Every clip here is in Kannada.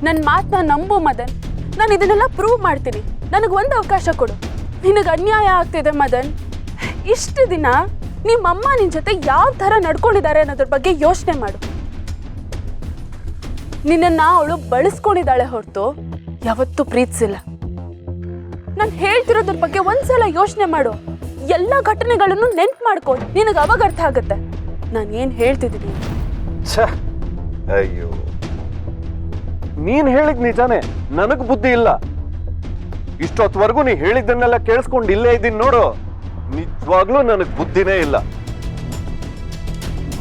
ನನ್ನ ಮಾತನ್ನ ನಂಬು ಮದನ್. ನಾನು ಇದನ್ನೆಲ್ಲ ಪ್ರೂವ್ ಮಾಡ್ತೀನಿ. ನನಗೆ ಒಂದು ಅವಕಾಶ ಕೊಡು. ನಿನಗೆ ಅನ್ಯಾಯ ಆಗ್ತಿದೆ ಮದನ್. ಇಷ್ಟು ದಿನ ನಿಮ್ಮಮ್ಮ ನಿನ್ನ ಜೊತೆ ಯಾವ ಥರ ನಡ್ಕೊಂಡಿದ್ದಾರೆ ಅನ್ನೋದ್ರ ಬಗ್ಗೆ ಯೋಚನೆ ಮಾಡು. ನಿನ್ನನ್ನು ಅವಳು ಬಳಸ್ಕೊಂಡಿದ್ದಾಳೆ ಹೊರತು ಯಾವತ್ತೂ ಪ್ರೀತಿಸಿಲ್ಲ. ನಾನು ಹೇಳ್ತಿರೋದ್ರ ಬಗ್ಗೆ ಒಂದ್ಸಲ ಯೋಚನೆ ಮಾಡು. ಎಲ್ಲ ಘಟನೆಗಳನ್ನು ನೆನ್ಪು ಮಾಡ್ಕೊ. ನಿನಗೆ ಅವಾಗ ಅರ್ಥ ಆಗುತ್ತೆ ನಾನು ಏನು ಹೇಳ್ತಿದ್ದೀನಿ. ಅಯ್ಯೋ, ನೀನ್ ಹೇಳಿದ್ ನಿಜಾನೇ, ನನಗ್ ಬುದ್ಧಿ ಇಲ್ಲ. ಇಷ್ಟೊತ್ವರೆಗೂ ನೀ ಹೇಳಿದ್ದನ್ನೆಲ್ಲ ಕೇಳಿಸ್ಕೊಂಡು ಇಲ್ಲೇ ಇದ್ದೀನಿ ನೋಡು. ನಿಜವಾಗ್ಲೂ ನನಗ್ ಬುದ್ಧಿನೇ ಇಲ್ಲ.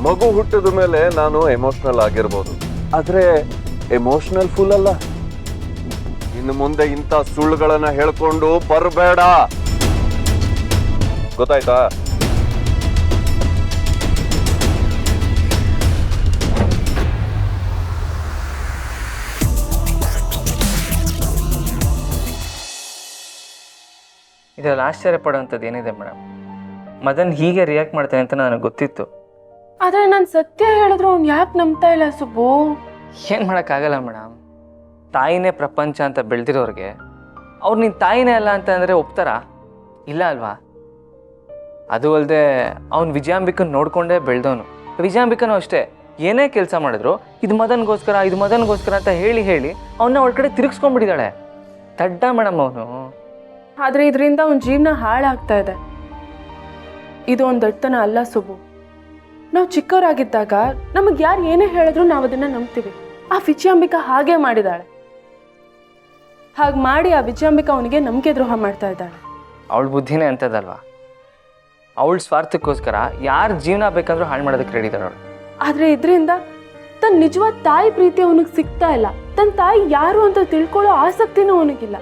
ಮಗು ಹುಟ್ಟಿದ ಮೇಲೆ ನಾನು ಎಮೋಷನಲ್ ಆಗಿರ್ಬೋದು, ಆದ್ರೆ ಎಮೋಷನಲ್ ಫುಲ್ ಅಲ್ಲ. ಇನ್ನು ಮುಂದೆ ಇಂಥ ಸುಳ್ಳುಗಳನ್ನ ಹೇಳ್ಕೊಂಡು ಬರಬೇಡ, ಗೊತ್ತಾಯ್ತಾ? ಇದರಲ್ಲಿ ಆಶ್ಚರ್ಯ ಪಡೋವಂಥದ್ದು ಏನಿದೆ ಮೇಡಮ್? ಮದನ್ ಹೀಗೆ ರಿಯಾಕ್ಟ್ ಮಾಡ್ತಾನೆ ಅಂತ ನನಗೆ ಗೊತ್ತಿತ್ತು. ಆದರೆ ನಾನು ಸತ್ಯ ಹೇಳಿದ್ರು ಅವ್ನು ಯಾಕೆ ನಂಬ್ತಾ ಇಲ್ಲ ಸುಬ್ಬು? ಏನು ಮಾಡೋಕ್ಕಾಗಲ್ಲ ಮೇಡಮ್. ತಾಯಿನೇ ಪ್ರಪಂಚ ಅಂತ ಬೆಳೆದಿರೋರಿಗೆ ಅವ್ರು ನಿನ್ನ ತಾಯಿನೇ ಅಲ್ಲ ಅಂತ ಅಂದರೆ ಒಪ್ತಾರಾ? ಇಲ್ಲ ಅಲ್ವಾ? ಅದು ಅಲ್ಲದೆ ಅವ್ನು ವಿಜಯಾಂಬಿಕನ್ ನೋಡಿಕೊಂಡೇ ಬೆಳೆದವನು. ವಿಜಯಾಂಬಿಕನೂ ಅಷ್ಟೇ, ಏನೇ ಕೆಲಸ ಮಾಡಿದ್ರು ಇದು ಮದನ್ಗೋಸ್ಕರ ಅಂತ ಹೇಳಿ ಅವನ್ನ ಅವಳ ಕಡೆ ತಿರುಗಿಸ್ಕೊಂಡ್ಬಿಟ್ಟಿದ್ದಾಳೆ. ದಡ್ಡ ಮೇಡಮ್ ಅವನು. ಆದರೆ ಇದರಿಂದ ಅವನ ಜೀವನ ಹಾಳಾಗ್ತಾ ಇದೆ. ಇದು ಒಂದು ದಡ್ತನ ಅಲ್ಲ ಸುಬ್ಬು. ನಾವು ಚಿಕ್ಕವರಾಗಿದ್ದಾಗ ನಮಗೆ ಯಾರು ಏನೇ ಹೇಳಿದ್ರು ನಾವು ಅದನ್ನು ನಂಬ್ತೀವಿ. ಆ ವಿಜಯಾಂಬಿಕಾ ಹಾಗೆ ಮಾಡಿದಾಳೆ. ಹಾಗೆ ಮಾಡಿ ಆ ವಿಜಯಾಂಬಿಕಾ ಅವನಿಗೆ ನಂಬಿಕೆ ದ್ರೋಹ ಮಾಡ್ತಾ ಇದ್ದಾಳೆ. ಅವಳ ಬುದ್ಧಿನೇ ಅಂತದಲ್ವಾ? ಅವಳ ಸ್ವಾರ್ಥಕ್ಕೋಸ್ಕರ ಯಾರ ಜೀವನ ಬೇಕಂದ್ರೂ ಹಾಳು ಮಾಡೋದಕ್ಕೆ ರೆಡಿ ಇದ್ದಾಳೆ ಅವಳು. ಆದರೆ ಇದರಿಂದ ತನ್ನ ನಿಜವಾದ ತಾಯಿ ಪ್ರೀತಿ ಅವನಿಗೆ ಸಿಗ್ತಾ ಇಲ್ಲ. ತನ್ನ ತಾಯಿ ಯಾರು ಅಂತ ತಿಳ್ಕೊಳ್ಳೋ ಆಸಕ್ತಿನೂ ಅವನಿಗಿಲ್ಲ.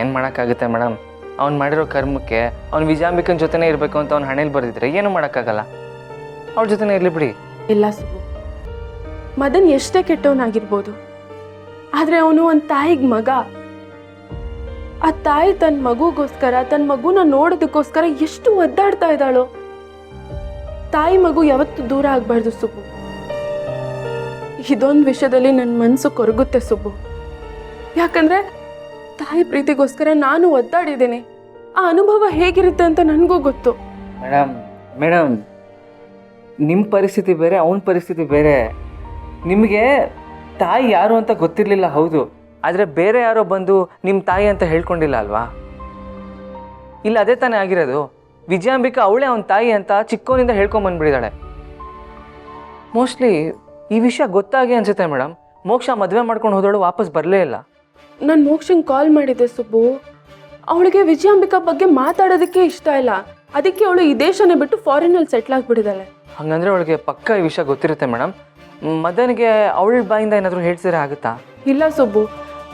ಏನು ಮಾಡೋಕ್ಕಾಗುತ್ತೆ ಮೇಡಮ್? ಅವ್ನು ಮಾಡಿರೋ ಕರ್ಮಕ್ಕೆ ಅವ್ನು ವಿಜಯಾಂಬಿಕನ ಜೊತೆನೇ ಇರಬೇಕು ಅಂತ ಅವ್ನು ಹಣೆಯಲ್ಲಿ ಬರೆದಿದ್ರೆ ಏನು ಮಾಡೋಕ್ಕಾಗಲ್ಲ. ಅವ್ಳ ಜೊತೆನೇ ಇರಲಿ ಬಿಡಿ. ಇಲ್ಲ ಸುಬ್ಬು, ಮದನ್ ಎಷ್ಟೇ ಕೆಟ್ಟವನಾಗಿರ್ಬೋದು, ಆದರೆ ಅವನು ಒಂದು ತಾಯಿಗೆ ಮಗ. ಆ ತಾಯಿ ತನ್ನ ಮಗುಗೋಸ್ಕರ, ತನ್ನ ಮಗುನ ನೋಡೋದಕ್ಕೋಸ್ಕರ ಎಷ್ಟು ಒದ್ದಾಡ್ತಾ ಇದ್ದಾಳೋ. ತಾಯಿ ಮಗು ಯಾವತ್ತೂ ದೂರ ಆಗಬಾರ್ದು ಸುಬ್ಬು. ಇದೊಂದು ವಿಷಯದಲ್ಲಿ ನನ್ನ ಮನಸ್ಸು ಕೊರಗುತ್ತೆ ಸುಬ್ಬು. ಯಾಕಂದ್ರೆ ತಾಯಿ ಪ್ರೀತಿಗೋಸ್ಕರ ನಾನು ಒದ್ದಾಡಿದ್ದೀನಿ. ಆ ಅನುಭವ ಹೇಗಿರುತ್ತೆ ಅಂತ ನನಗೂ ಗೊತ್ತು. ಮೇಡಮ್ ನಿಮ್ಮ ಪರಿಸ್ಥಿತಿ ಬೇರೆ, ಅವನ ಪರಿಸ್ಥಿತಿ ಬೇರೆ. ನಿಮಗೆ ತಾಯಿ ಯಾರು ಅಂತ ಗೊತ್ತಿರಲಿಲ್ಲ, ಹೌದು. ಆದರೆ ಬೇರೆ ಯಾರೋ ಬಂದು ನಿಮ್ಮ ತಾಯಿ ಅಂತ ಹೇಳ್ಕೊಂಡಿಲ್ಲ ಅಲ್ವಾ? ಇಲ್ಲ, ಅದೇ ತಾನೇ ಆಗಿರೋದು. ವಿಜಯಾಂಬಿಕಾ ಅವಳೇ ಅವನ ತಾಯಿ ಅಂತ ಚಿಕ್ಕವನಿಂದ ಹೇಳ್ಕೊಂಬಂದ್ಬಿಟ್ಟಿದ್ದಾಳೆ. ಮೋಸ್ಟ್ಲಿ ಈ ವಿಷಯ ಗೊತ್ತಾಗಿ ಅನ್ಸುತ್ತೆ ಮೇಡಮ್, ಮೋಕ್ಷ ಮದುವೆ ಮಾಡ್ಕೊಂಡು ಹೋದವಳು ವಾಪಸ್ ಬರಲೇ ಇಲ್ಲ. ನಾನು ಮೋಕ್ಷಂಗೆ ಕಾಲ್ ಮಾಡಿದ್ದೆ ಸುಬ್ಬು. ಅವಳಿಗೆ ವಿಜಯಾಂಬಿಕಾ ಬಗ್ಗೆ ಮಾತಾಡೋದಕ್ಕೆ ಇಷ್ಟ ಇಲ್ಲ. ಅದಕ್ಕೆ ಅವಳು ಈ ದೇಶನೇ ಬಿಟ್ಟು ಫಾರಿನಲ್ಲಿ ಸೆಟ್ಲ್ ಆಗಿಬಿಟ್ಟಿದ್ದಾಳೆ. ಹಾಗಂದ್ರೆ ಅವಳಿಗೆ ಪಕ್ಕ ಈ ವಿಷಯ ಗೊತ್ತಿರುತ್ತೆ ಮೇಡಮ್. ಮದನ್ಗೆ ಅವಳ ಬಾಯಿಂದ ಏನಾದರೂ ಹೇಳ್ಸಿದ್ರೆ ಆಗುತ್ತಾ? ಇಲ್ಲ ಸುಬ್ಬು,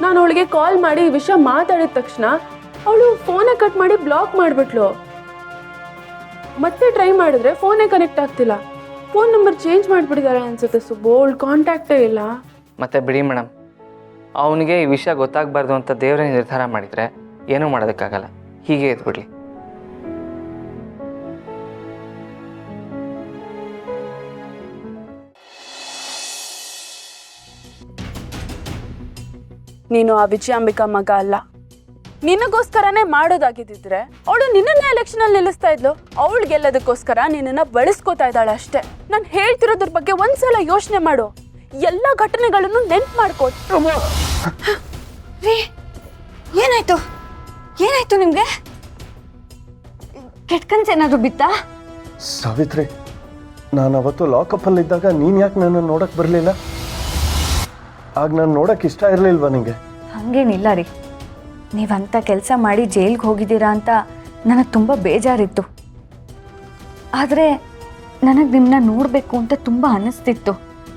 ನಾನು ಅವಳಿಗೆ ಕಾಲ್ ಮಾಡಿ ಈ ವಿಷಯ ಮಾತಾಡಿದ ತಕ್ಷಣ ಅವಳು ಫೋನೇ ಕಟ್ ಮಾಡಿ ಬ್ಲಾಕ್ ಮಾಡಿಬಿಟ್ಲು. ಮತ್ತೆ ಟ್ರೈ ಮಾಡಿದ್ರೆ ಫೋನೇ ಕನೆಕ್ಟ್ ಆಗ್ತಿಲ್ಲ. ಫೋನ್ ನಂಬರ್ ಚೇಂಜ್ ಮಾಡಿಬಿಟ್ಟಿದ್ದಾರೆ ಅನ್ಸುತ್ತೆ ಸುಬ್ಬು. ಅವಳು ಕಾಂಟ್ಯಾಕ್ಟೇ ಇಲ್ಲ. ಮತ್ತೆ ಬಿಡಿ ಮೇಡಮ್, ಅವನಿಗೆ ಈ ವಿಷಯ ಗೊತ್ತಾಗಬಾರ್ದು ಅಂತ ದೇವರೇ ನಿರ್ಧಾರ ಮಾಡಿದರೆ ಏನೂ ಮಾಡೋದಕ್ಕಾಗಲ್ಲ. ಹೀಗೆ ಇದ್ಬಿಡ್ಲಿ. ನೀನು ಆ ವಿಜಯಾಂಬಿಕಾ ಮಗ ಅಲ್ಲ. ನಿನಗೋಸ್ಕರನೇ ಮಾಡೋದಾಗಿದ್ದಿದ್ರೆ ಅವಳು ನಿನ್ನನ್ನೇ ಎಲೆಕ್ಷನಲ್ಲಿ ನಿಲ್ಲಿಸ್ತಾ ಇದ್ಲು. ಅವಳು ಗೆಲ್ಲೋದಕ್ಕೋಸ್ಕರ ನಿನ್ನನ್ನು ಬಳಸ್ಕೋತಾ ಇದ್ದಾಳೆ ಅಷ್ಟೇ. ನಾನು ಹೇಳ್ತಿರೋದ್ರ ಬಗ್ಗೆ ಒಂದ್ಸಲ ಯೋಚನೆ ಮಾಡು. ಎಲ್ಲ ಘಟನೆಗಳನ್ನು ನೆನ್ಪು ಮಾಡ್ಕೋ. ರೀ, ಏನಾಯ್ತು ನಿಮ್ಗೆ? ಕೆಟ್ಟ ಕನ್ಸು ಏನಾದ್ರು ಬಿತ್ತಾ? ಸಾವಿತ್ರಿ, ನಾನು ಅವತ್ತು ಲಾಕಪ್ಪಲ್ಲಿದ್ದಾಗ ನೀನು ಯಾಕೆ ನನ್ನ ನೋಡಕ್ಕೆ ಬರಲಿಲ್ಲ? ಆಗ ನಾನು ನೋಡಕ್ಕೆ ಇಷ್ಟ ಇರಲಿಲ್ವಾ ನಿಂಗೆ? ಹಾಗೇನಿಲ್ಲ ರೀ, ನೀವಂಥ ಕೆಲಸ ಮಾಡಿ ಜೈಲಿಗೆ ಹೋಗಿದ್ದೀರಾ ಅಂತ ನನಗೆ ತುಂಬ ಬೇಜಾರಿತ್ತು. ಆದರೆ ನನಗೆ ನಿಮ್ಮನ್ನ ನೋಡಬೇಕು ಅಂತ ತುಂಬ ಅನ್ನಿಸ್ತಿತ್ತು.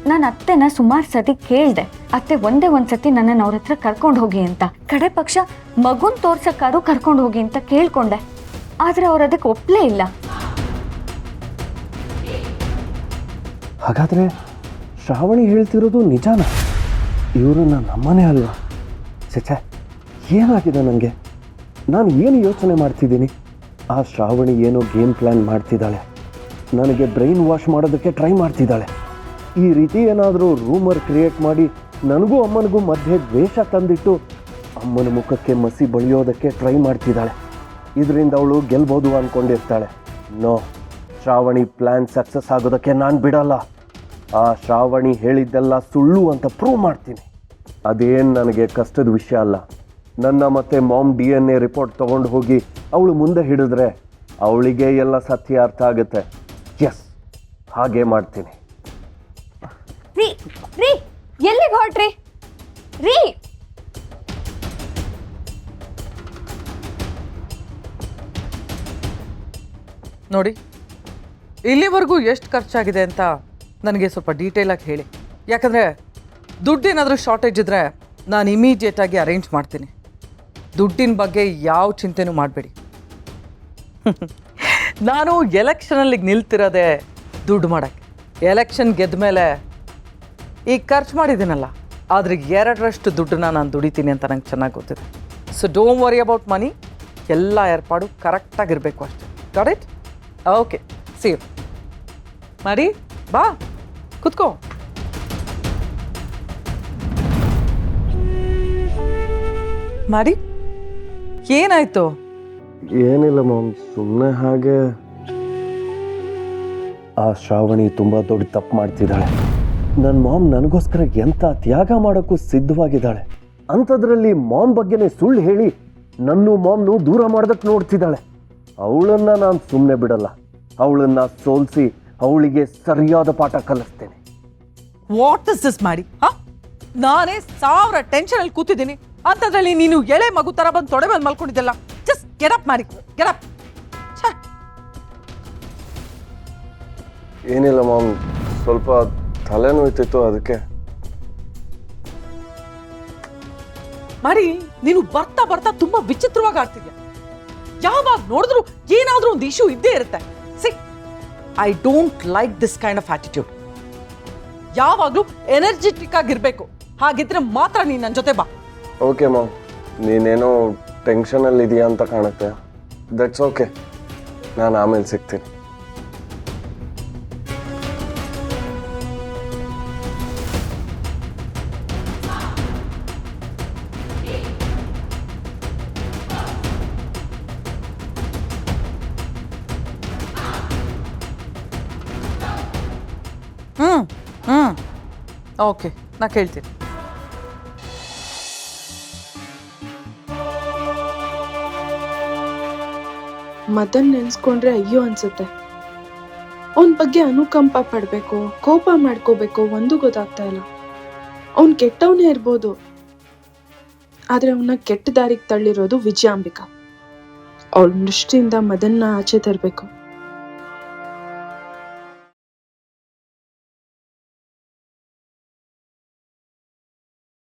ನಾನು ಅತ್ತೆನ ಸುಮಾರು ಸತಿ ಕೇಳಿದೆ. ಅತ್ತೆ ಒಂದೇ ಒಂದು ಸತಿ ನನ್ನನ್ನು ಅವ್ರ ಹತ್ರ ಕರ್ಕೊಂಡು ಹೋಗಿ ಅಂತ. ಕಡೆ ಪಕ್ಷ ಮಗುನ ತೋರ್ಸಕ್ಕಾರು ಕರ್ಕೊಂಡು ಹೋಗಿ ಅಂತ ಕೇಳ್ಕೊಂಡೆ. ಆದರೆ ಅವ್ರು ಅದಕ್ಕೆ ಒಪ್ಪಲೇ ಇಲ್ಲ. ಹಾಗಾದರೆ ಶ್ರಾವಣಿ ಹೇಳ್ತಿರೋದು ನಿಜಾನ? ಇವರು ನನ್ನ ಅಮ್ಮನೇ ಅಲ್ವಾ? ಚಚೆ, ಏನಾಗಿದೆ ನನಗೆ? ನಾನು ಏನು ಯೋಚನೆ ಮಾಡ್ತಿದ್ದೀನಿ? ಆ ಶ್ರಾವಣಿ ಏನೋ ಗೇಮ್ ಪ್ಲ್ಯಾನ್ ಮಾಡ್ತಿದ್ದಾಳೆ. ನನಗೆ ಬ್ರೈನ್ ವಾಶ್ ಮಾಡೋದಕ್ಕೆ ಟ್ರೈ ಮಾಡ್ತಿದ್ದಾಳೆ. ಈ ರೀತಿ ಏನಾದರೂ ರೂಮರ್ ಕ್ರಿಯೇಟ್ ಮಾಡಿ ನನಗೂ ಅಮ್ಮನಿಗೂ ಮಧ್ಯೆ ದ್ವೇಷ ತಂದಿಟ್ಟು ಅಮ್ಮನ ಮುಖಕ್ಕೆ ಮಸಿ ಬಳಿಯೋದಕ್ಕೆ ಟ್ರೈ ಮಾಡ್ತಿದ್ದಾಳೆ. ಇದರಿಂದ ಅವಳು ಗೆಲ್ಬೋದು ಅಂದ್ಕೊಂಡಿರ್ತಾಳೆ. ನೋ, ಶ್ರಾವಣಿ ಪ್ಲ್ಯಾನ್ ಸಕ್ಸಸ್ ಆಗೋದಕ್ಕೆ ನಾನು ಬಿಡಲ್ಲ. ಆ ಶ್ರಾವಣಿ ಹೇಳಿದ್ದೆಲ್ಲ ಸುಳ್ಳು ಅಂತ ಪ್ರೂವ್ ಮಾಡ್ತೀನಿ. ಅದೇನು ನನಗೆ ಕಷ್ಟದ ವಿಷಯ ಅಲ್ಲ. ನನ್ನ ಮತ್ತೆ ಮಾಮ್ DNA ರಿಪೋರ್ಟ್ ತೊಗೊಂಡು ಹೋಗಿ ಅವಳು ಮುಂದೆ ಹಿಡಿದ್ರೆ ಅವಳಿಗೆ ಎಲ್ಲ ಸತ್ಯ ಅರ್ಥ ಆಗುತ್ತೆ. ಎಸ್, ಹಾಗೆ ಮಾಡ್ತೀನಿ. ರೀ ರೀ ಎಲ್ಲಿಗೆ ಹೊರಟ್ರಿ ರೀ? ನೋಡಿ, ಇಲ್ಲಿವರೆಗೂ ಎಷ್ಟು ಖರ್ಚಾಗಿದೆ ಅಂತ ನನಗೆ ಸ್ವಲ್ಪ ಡೀಟೇಲಾಗಿ ಹೇಳಿ. ಯಾಕಂದರೆ ದುಡ್ಡೇನಾದರೂ ಶಾರ್ಟೇಜ್ ಇದ್ದರೆ ನಾನು ಇಮಿಡಿಯೇಟಾಗಿ ಅರೇಂಜ್ ಮಾಡ್ತೀನಿ. ದುಡ್ಡಿನ ಬಗ್ಗೆ ಯಾವ ಚಿಂತೆನೂ ಮಾಡಬೇಡಿ. ನಾನು ಎಲೆಕ್ಷನಲ್ಲಿ ನಿಲ್ತಿರೋದೆ ದುಡ್ಡು ಮಾಡೋಕ್ಕೆ. ಎಲೆಕ್ಷನ್ ಗೆದ್ದ ಮೇಲೆ ಈಗ ಖರ್ಚು ಮಾಡಿದ್ದೀನಲ್ಲ, ಆದರೆ 2ರಷ್ಟು ದುಡ್ಡನ್ನ ನಾನು ದುಡಿತೀನಿ ಅಂತ ನಂಗೆ ಚೆನ್ನಾಗಿ ಗೊತ್ತಿದೆ. So don't worry about money. ಎಲ್ಲ ಏರ್ಪಾಡು ಕರೆಕ್ಟಾಗಿರಬೇಕು ಅಷ್ಟೇ. Got it? Okay, see you. ಮಾಡಿ ಬಾ, ಕುತ್ಕೋ. ಮಾಡಿ, ಏನಾಯ್ತು? ಏನಿಲ್ಲ ಮಾಮ್, ಸುಮ್ಮನೆ ಹಾಗೆ. ಆ ಶ್ರಾವಣಿ ತುಂಬ ದೊಡ್ಡ ತಪ್ಪು ಮಾಡ್ತಿದ್ದಾಳೆ. ನನ್ನ ಮಾಮ್ ನನಗೋಸ್ಕರ ಎಂಥ ತ್ಯಾಗ ಮಾಡೋಕ್ಕೂ ಸಿದ್ಧವಾಗಿದ್ದಾಳೆ. ಅಂಥದ್ರಲ್ಲಿ ಮಾಮ್ ಬಗ್ಗೆನೇ ಸುಳ್ಳು ಹೇಳಿ ನನ್ನ ಮಾಮ್ನು ದೂರ ಮಾಡೋದಕ್ಕೆ ನೋಡ್ತಿದ್ದಾಳೆ. ಅವಳನ್ನು ನಾನು ಸುಮ್ಮನೆ ಬಿಡಲ್ಲ. ಅವಳನ್ನು ಸೋಲಿಸಿ ಅವಳಿಗೆ ಸರಿಯಾದ ಪಾಠ ಕಲಿಸ್ತೇನೆ. ವಾಟ್ ಇಸ್ ದಿಸ್ ಮಾಡಿ? ನಾನೇ 1000 ಟೆನ್ಷನಲ್ಲಿ ಕೂತಿದ್ದೀನಿ, ಅಂಥದ್ರಲ್ಲಿ ನೀನು ಎಳೆ ಮಗು ಥರ ಬಂದು ತೊಡೆ ಮೇಲೆ ಮಲ್ಕೊಂಡಿದ್ದಲ್ಲ. ಜಸ್ಟ್ ಗೆಟ್ ಅಪ್ ಮಾಡಿ, ಗೆಟ್ ಅಪ್. ಏನಿಲ್ಲ ಮಾಮ್, ಸ್ವಲ್ಪ ತಲೆನೋಯ್ತಿತ್ತು, ಅದಕ್ಕೆ. ಮಾಡಿ, ನೀನು ಬರ್ತಾ ಬರ್ತಾ ತುಂಬಾ ವಿಚಿತ್ರವಾಗಿ ಆಡ್ತಿದ್ಯಾ. ಯಾವಾಗ ನೋಡಿದ್ರು ಏನಾದ್ರೂ ಒಂದು ಇಶ್ಯೂ ಇದ್ದೇ ಇರುತ್ತೆ. C, I don't like this kind of attitude. ಯಾವಾಗ್ಲೂ ಎನರ್ಜೆಟಿಕ್ ಆಗಿರ್ಬೇಕು. ಹಾಗಿದ್ರೆ ಮಾತ್ರ ನೀನು ನನ್ನ ಜೊತೆ ಬಾ. ಓಕೆ ಮಾಮ್, ನೀನೇನೋ ಟೆನ್ಷನಲ್ಲಿ ಇದೆಯಾ ಅಂತ ಕಾಣುತ್ತೆ. ದಟ್ಸ್ ಓಕೆ, ನಾನು ಆಮೇಲೆ ಸಿಗ್ತೀನಿ. ಓಕೆ, ನಾ ಕೇಳ್ತೀನಿ. ಮದನ್ ನೆನ್ಸ್ಕೊಂಡ್ರೆ ಅಯ್ಯೋ ಅನ್ಸುತ್ತೆ. ಅವನ ಬಗ್ಗೆ ಅನುಕಂಪ ಪಡ್ಬೇಕು, ಕೋಪ ಮಾಡ್ಕೋಬೇಕು, ಒಂದು ಗೊತ್ತಾಗ್ತಾ ಇಲ್ಲ. ಅವನ್ ಕೆಟ್ಟವನೇ ಇರ್ಬೋದು, ಆದ್ರೆ ಅವನ್ನ ಕೆಟ್ಟ ದಾರಿಗೆ ತಳ್ಳಿರೋದು ವಿಜಯಾಂಬಿಕಾ. ಅವಳ ದೃಷ್ಟಿಯಿಂದ ಮದನ್ನ ಆಚೆ ತರಬೇಕು.